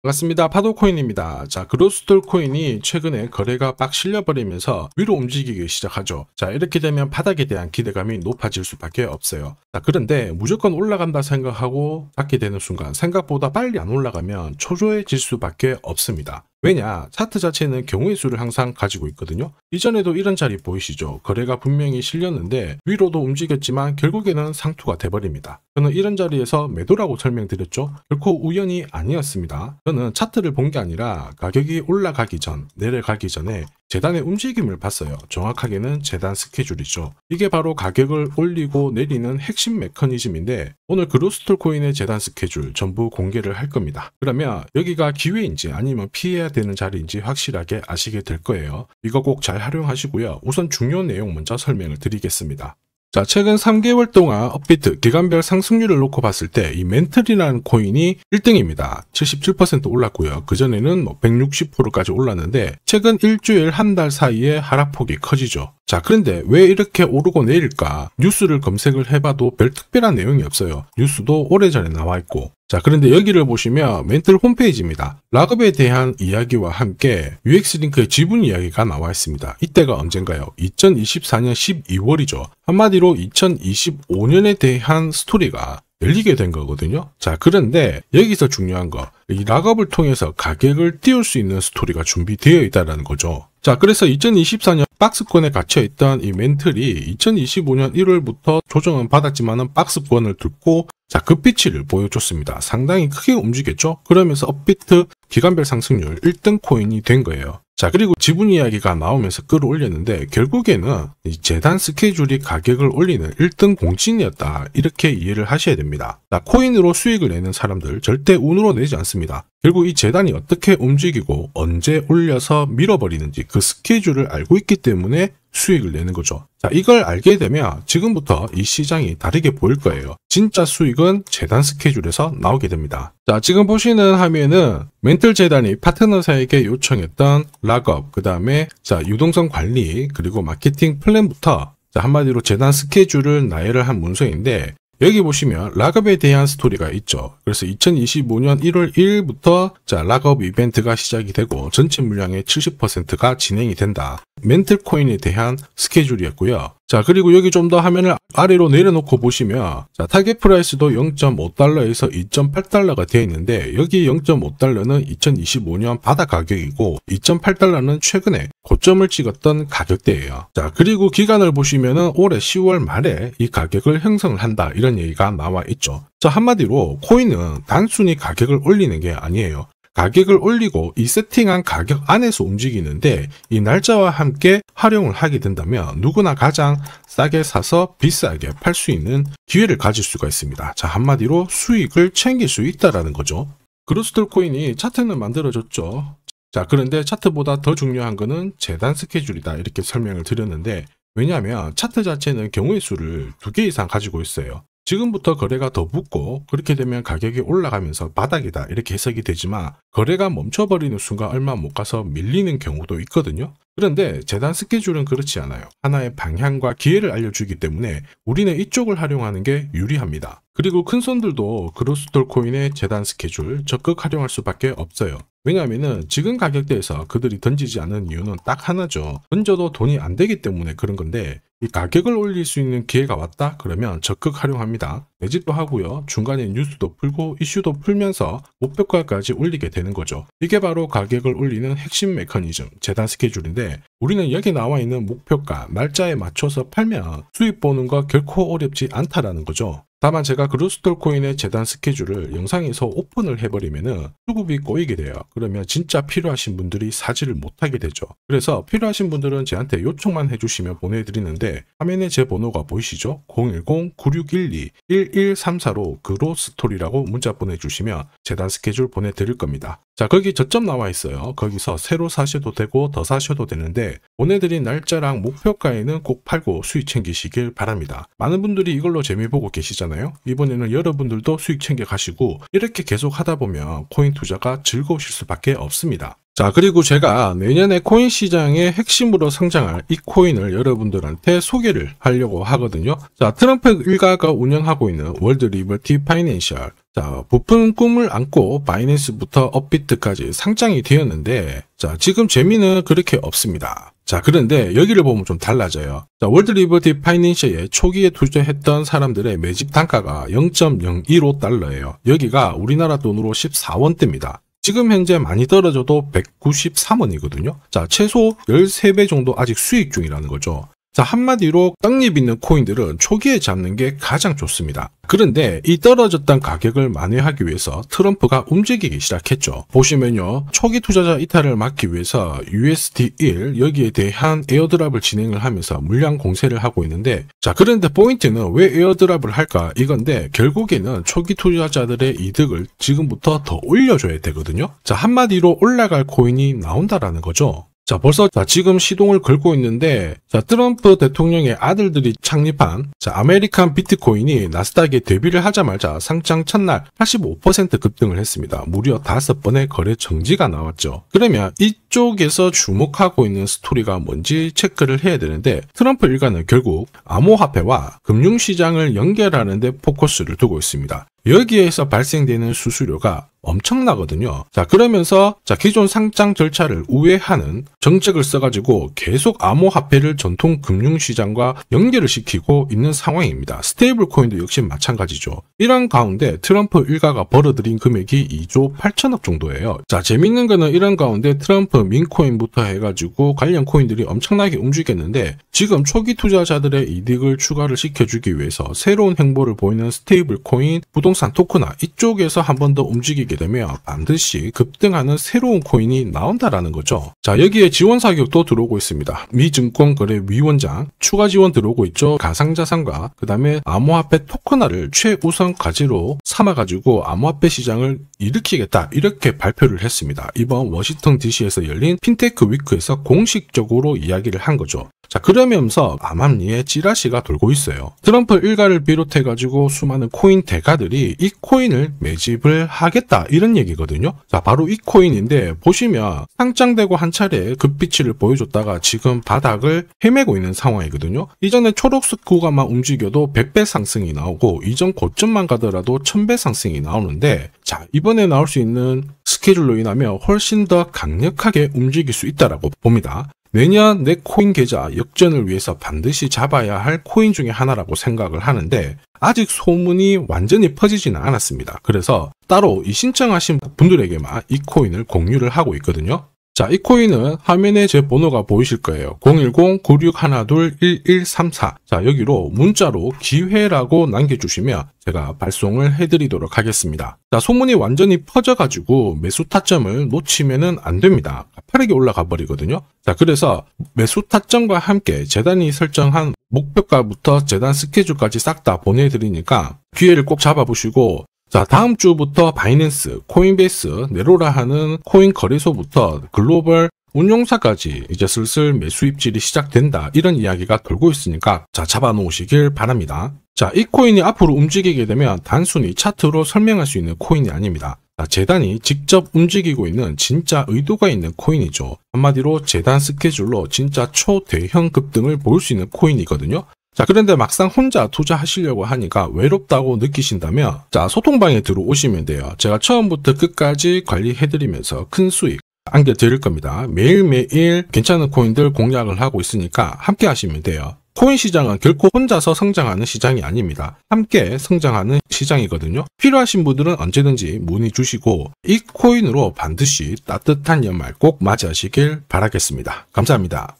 반갑습니다. 파도코인입니다. 자, 그로스톨 코인이 최근에 거래가 빡 실려버리면서 위로 움직이기 시작하죠. 자, 이렇게 되면 바닥에 대한 기대감이 높아질 수밖에 없어요. 자, 그런데 무조건 올라간다 생각하고 받게 되는 순간 생각보다 빨리 안 올라가면 초조해질 수밖에 없습니다. 왜냐? 차트 자체는 경우의 수를 항상 가지고 있거든요. 이전에도 이런 자리 보이시죠? 거래가 분명히 실렸는데 위로도 움직였지만 결국에는 상투가 돼버립니다. 저는 이런 자리에서 매도라고 설명드렸죠. 결코 우연이 아니었습니다. 저는 차트를 본 게 아니라 가격이 올라가기 전, 내려가기 전에 재단의 움직임을 봤어요. 정확하게는 재단 스케줄이죠. 이게 바로 가격을 올리고 내리는 핵심 메커니즘인데 오늘 그로스톨 코인의 재단 스케줄 전부 공개를 할 겁니다. 그러면 여기가 기회인지 아니면 피해야 되는 자리인지 확실하게 아시게 될 거예요. 이거 꼭 잘 활용하시고요. 우선 중요한 내용 먼저 설명을 드리겠습니다. 자, 최근 3개월 동안 업비트 기간별 상승률을 놓고 봤을 때 이 멘틀이라는 코인이 1등입니다. 77% 올랐고요. 그전에는 160%까지 올랐는데 최근 일주일 한 달 사이에 하락폭이 커지죠. 자, 그런데 왜 이렇게 오르고 내릴까? 뉴스를 검색을 해봐도 별 특별한 내용이 없어요. 뉴스도 오래전에 나와 있고. 자, 그런데 여기를 보시면 멘틀 홈페이지입니다. 락업에 대한 이야기와 함께 UX링크의 지분 이야기가 나와 있습니다. 이때가 언젠가요? 2024년 12월이죠. 한마디로 2025년에 대한 스토리가 열리게 된 거거든요. 자, 그런데 여기서 중요한 거, 이 락업을 통해서 가격을 띄울 수 있는 스토리가 준비되어 있다는 거죠. 자, 그래서 2024년 박스권에 갇혀있던 이 멘틀이 2025년 1월부터 조정은 받았지만은 박스권을 뚫고 자, 급비치를 보여줬습니다. 상당히 크게 움직였죠? 그러면서 업비트 기간별 상승률 1등 코인이 된 거예요. 자, 그리고 지분 이야기가 나오면서 끌어올렸는데 결국에는 이 재단 스케줄이 가격을 올리는 1등 공신이었다. 이렇게 이해를 하셔야 됩니다. 자, 코인으로 수익을 내는 사람들 절대 운으로 내지 않습니다. 결국 이 재단이 어떻게 움직이고 언제 올려서 밀어버리는지 그 스케줄을 알고 있기 때문에 수익을 내는 거죠. 자, 이걸 알게 되면 지금부터 이 시장이 다르게 보일 거예요. 진짜 수익은 재단 스케줄에서 나오게 됩니다. 자, 지금 보시는 화면은 멘틀 재단이 파트너사에게 요청했던 락업, 그 다음에 자, 유동성 관리, 그리고 마케팅 플랜부터 자, 한마디로 재단 스케줄을 나열을 한 문서인데 여기 보시면 락업에 대한 스토리가 있죠. 그래서 2025년 1월 1일부터 자, 락업 이벤트가 시작이 되고 전체 물량의 70%가 진행이 된다. 멘틀 코인에 대한 스케줄이었고요. 자, 그리고 여기 좀 더 화면을 아래로 내려놓고 보시면 자, 타겟 프라이스도 0.5달러에서 2.8달러가 되어 있는데 여기 0.5달러는 2025년 바닥 가격이고 2.8달러는 최근에 고점을 찍었던 가격대예요. 자, 그리고 기간을 보시면은 올해 10월 말에 이 가격을 형성을 한다. 이런 얘기가 나와 있죠. 자, 한마디로 코인은 단순히 가격을 올리는 게 아니에요. 가격을 올리고 이 세팅한 가격 안에서 움직이는데 이 날짜와 함께 활용을 하게 된다면 누구나 가장 싸게 사서 비싸게 팔 수 있는 기회를 가질 수가 있습니다. 자, 한마디로 수익을 챙길 수 있다라는 거죠. 그로스톨 코인이 차트는 만들어졌죠. 자, 그런데 차트보다 더 중요한 거는 재단 스케줄이다. 이렇게 설명을 드렸는데 왜냐하면 차트 자체는 경우의 수를 2개 이상 가지고 있어요. 지금부터 거래가 더 붙고 그렇게 되면 가격이 올라가면서 바닥이다 이렇게 해석이 되지만 거래가 멈춰버리는 순간 얼마 못 가서 밀리는 경우도 있거든요. 그런데 재단 스케줄은 그렇지 않아요. 하나의 방향과 기회를 알려주기 때문에 우리는 이쪽을 활용하는 게 유리합니다. 그리고 큰 손들도 그로스톨 코인의 재단 스케줄 적극 활용할 수밖에 없어요. 왜냐하면 지금 가격대에서 그들이 던지지 않는 이유는 딱 하나죠. 던져도 돈이 안 되기 때문에 그런 건데 이 가격을 올릴 수 있는 기회가 왔다? 그러면 적극 활용합니다. 매집도 하고요. 중간에 뉴스도 풀고 이슈도 풀면서 목표가까지 올리게 되는 거죠. 이게 바로 가격을 올리는 핵심 메커니즘, 재단 스케줄인데 우리는 여기 나와 있는 목표가, 날짜에 맞춰서 팔면 수익 보는 거 결코 어렵지 않다라는 거죠. 다만 제가 그로스톨 코인의 재단 스케줄을 영상에서 오픈을 해버리면은 수급이 꼬이게 돼요. 그러면 진짜 필요하신 분들이 사지를 못하게 되죠. 그래서 필요하신 분들은 저한테 요청만 해주시면 보내드리는데 화면에 제 번호가 보이시죠? 010-9612-1134로 그로스톨이라고 문자 보내주시면 재단 스케줄 보내드릴 겁니다. 자, 거기 저점 나와 있어요. 거기서 새로 사셔도 되고 더 사셔도 되는데 보내드린 날짜랑 목표가에는 꼭 팔고 수익 챙기시길 바랍니다. 많은 분들이 이걸로 재미 보고 계시잖아요. 이번에는 여러분들도 수익 챙겨 가시고 이렇게 계속 하다 보면 코인 투자가 즐거우실 수밖에 없습니다. 자, 그리고 제가 내년에 코인 시장의 핵심으로 성장할 이 코인을 여러분들한테 소개를 하려고 하거든요. 자, 트럼프 일가가 운영하고 있는 월드 리버티 파이낸셜 자, 부푼 꿈을 안고 바이낸스부터 업비트까지 상장이 되었는데, 자, 지금 재미는 그렇게 없습니다. 자, 그런데 여기를 보면 좀 달라져요. 자, 월드 리버티 파이낸셜에 초기에 투자했던 사람들의 매집 단가가 0.015달러예요. 여기가 우리나라 돈으로 14원대입니다. 지금 현재 많이 떨어져도 193원이거든요. 자, 최소 13배 정도 아직 수익 중이라는 거죠. 자, 한마디로 떡잎 있는 코인들은 초기에 잡는 게 가장 좋습니다. 그런데 이 떨어졌던 가격을 만회하기 위해서 트럼프가 움직이기 시작했죠. 보시면요, 초기 투자자 이탈을 막기 위해서 USD1 여기에 대한 에어드랍을 진행을 하면서 물량 공세를 하고 있는데, 자, 그런데 포인트는 왜 에어드랍을 할까 이건데, 결국에는 초기 투자자들의 이득을 지금부터 더 올려줘야 되거든요. 자, 한마디로 올라갈 코인이 나온다라는 거죠. 자, 벌써 지금 시동을 걸고 있는데, 자, 트럼프 대통령의 아들들이 창립한 아메리칸 비트코인이 나스닥에 데뷔를 하자마자 상장 첫날 85% 급등을 했습니다. 무려 5번의 거래 정지가 나왔죠. 그러면 이쪽에서 주목하고 있는 스토리가 뭔지 체크를 해야 되는데, 트럼프 일가는 결국 암호화폐와 금융시장을 연결하는 데 포커스를 두고 있습니다. 여기에서 발생되는 수수료가 엄청나거든요. 자, 그러면서 기존 상장 절차를 우회하는 정책을 써가지고 계속 암호화폐를 전통 금융시장과 연결을 시키고 있는 상황입니다. 스테이블 코인도 역시 마찬가지죠. 이런 가운데 트럼프 일가가 벌어들인 금액이 2조 8천억 정도예요. 자, 재밌는 거는 이런 가운데 트럼프 민코인부터 해가지고 관련 코인들이 엄청나게 움직였는데, 지금 초기 투자자들의 이득을 추가를 시켜주기 위해서 새로운 행보를 보이는 스테이블 코인, 부동산 토크나 이쪽에서 한 번 더 움직이게 되면 반드시 급등하는 새로운 코인이 나온다라는 거죠. 자, 여기에 지원 사격도 들어오고 있습니다. 미 증권거래위원장 추가 지원 들어오고 있죠. 가상자산과 그 다음에 암호화폐 토큰화를 최우선 과제로 삼아가지고 암호화폐 시장을 일으키겠다, 이렇게 발표를 했습니다. 이번 워싱턴 DC에서 열린 핀테크 위크에서 공식적으로 이야기를 한 거죠. 자, 그러면서 암암리에 찌라시가 돌고 있어요. 트럼프 일가를 비롯해가지고 수많은 코인 대가들이 이 코인을 매집을 하겠다, 이런 얘기거든요. 자, 바로 이 코인인데, 보시면 상장되고 한 차례 급비치를 보여줬다가 지금 바닥을 헤매고 있는 상황이거든요. 이전에 초록색 구간만 움직여도 100배 상승이 나오고, 이전 고점만 가더라도 1000배 상승이 나오는데, 자, 이번에 나올 수 있는 스케줄로 인하면 훨씬 더 강력하게 움직일 수 있다라고 봅니다. 내년 내 코인 계좌 역전을 위해서 반드시 잡아야 할 코인 중에 하나라고 생각을 하는데, 아직 소문이 완전히 퍼지지는 않았습니다. 그래서 따로 이 신청하신 분들에게만 이 코인을 공유를 하고 있거든요. 자, 이 코인은 화면에 제 번호가 보이실 거예요. 010-9612-1134. 자, 여기로 문자로 기회라고 남겨주시면 제가 발송을 해드리도록 하겠습니다. 자, 소문이 완전히 퍼져가지고 매수 타점을 놓치면은 안 됩니다. 빠르게 올라가 버리거든요. 자, 그래서 매수 타점과 함께 재단이 설정한 목표가부터 재단 스케줄까지 싹 다 보내드리니까 기회를 꼭 잡아보시고, 자, 다음 주부터 바이낸스, 코인베이스, 네로라 하는 코인 거래소부터 글로벌 운용사까지 이제 슬슬 매수 입질이 시작된다, 이런 이야기가 돌고 있으니까 자, 잡아놓으시길 바랍니다. 자, 이 코인이 앞으로 움직이게 되면 단순히 차트로 설명할 수 있는 코인이 아닙니다. 자, 재단이 직접 움직이고 있는 진짜 의도가 있는 코인이죠. 한마디로 재단 스케줄로 진짜 초대형 급등을 볼 수 있는 코인이거든요. 자, 그런데 막상 혼자 투자하시려고 하니까 외롭다고 느끼신다면, 자, 소통방에 들어오시면 돼요. 제가 처음부터 끝까지 관리해드리면서 큰 수익 안겨드릴 겁니다. 매일매일 괜찮은 코인들 공략을 하고 있으니까 함께 하시면 돼요. 코인 시장은 결코 혼자서 성장하는 시장이 아닙니다. 함께 성장하는 시장이거든요. 필요하신 분들은 언제든지 문의 주시고, 이 코인으로 반드시 따뜻한 연말 꼭 맞이하시길 바라겠습니다. 감사합니다.